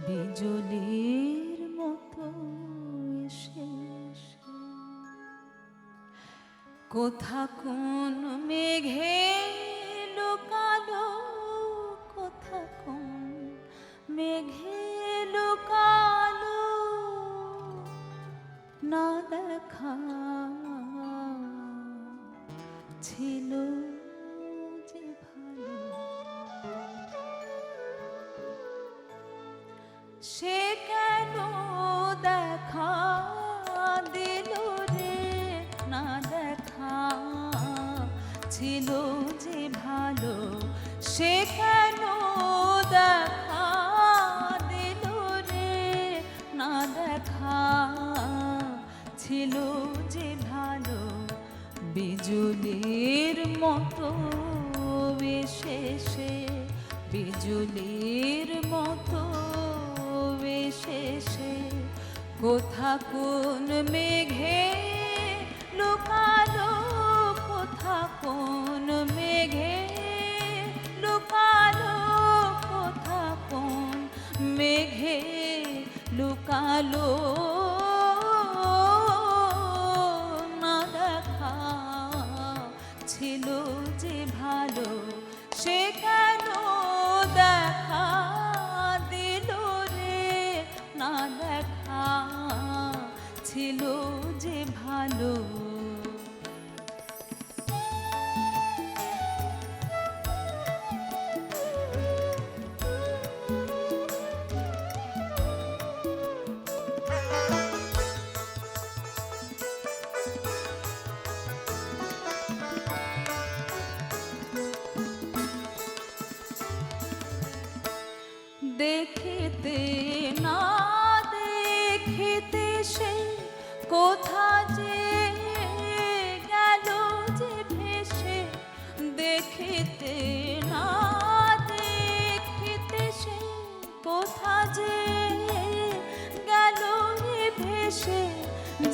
বিজলির মতো এসে এসে কোথা কোন মেঘে লুকালো, কোথা কোন মেঘে লুকালো, না দেখা ছিল যে ভালো, সে কেন দেখা দিল রে, না দেখা ছিল যে ভালো, সে কেন দেখা দিল রে, না দেখা ছিল যে ভালো, বিজুলির মতো এসে এসে, বিজুলির মতো এসে এসে কোথা কোন মেঘে লুকালো, কোথা কোন মেঘে লুকালো, কোথা কোন মেঘে লুকালো, না দেখা ছিল যে ভালো, সে কেন দেখা দিল রে, না দেখা ছিল যে ভালো। দেখিতে না দেখিতে সে কোথা যে গেল যে ভেসে, দেখিতে না দেখিতে সে কোথা যে গেল যে ভেসে,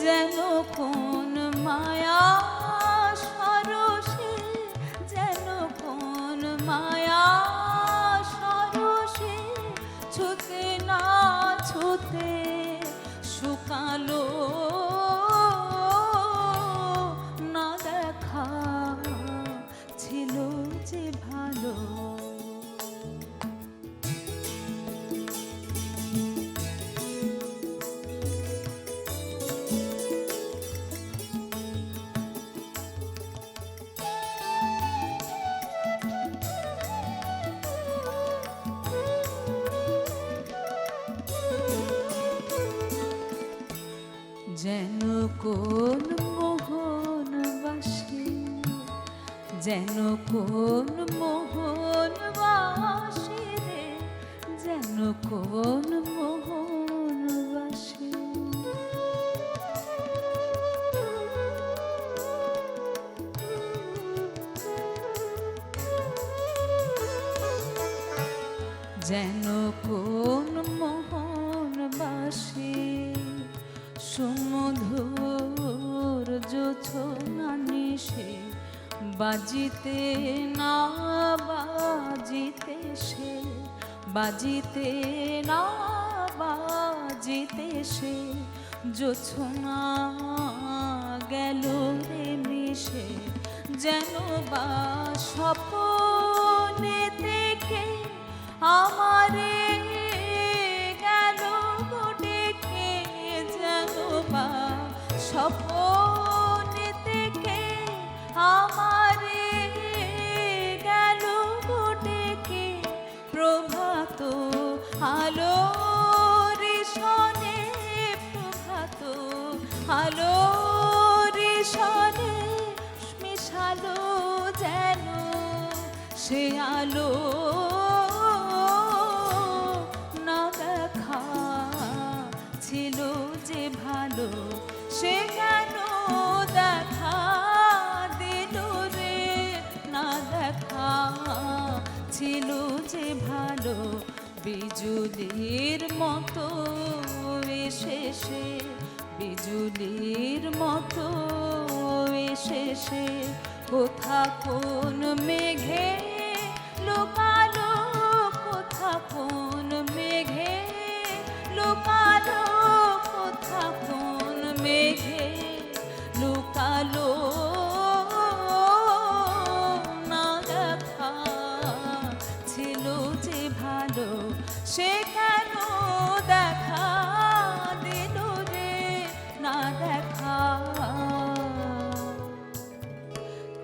যেন কোন মায়া সরসে, যেন কোন মায়া সরসে, ছুতে না ছুতে শুকালো, না দেখা ছিল যে ভালো। যেন কোন মোহন বাসে, যেন কোন মোহন বাসে রে, যেন কোন মোহন বাসে, যেন কোন মোহন বাসে, সুমধুর জোছনা নিশে, বাজিতে না বাজিতে সে, বাজিতে না বাজিতে সে, জোছনা গেল রে মিশে, যেন বা স্বপ্নে থেকে আমারে গেল ডেকে, যেন বা স্বপ্নে থেকে আমারে গেল ডেকে, প্রভাত আলো ঋষণে, প্রভাত আলো ঋষণে মিশালো যেন সে আলো, না দেখা ছিল যে ভালো, সে কেন দেখা দিল রে, না দেখা ছিল যে ভালো, বিজুলির মতো এসে এসে, বিজুলির মতো এসে এসে কোথা কোন মেঘে লুকালো, কোথা কোন মেঘে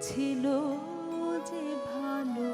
ছিল যে ভালো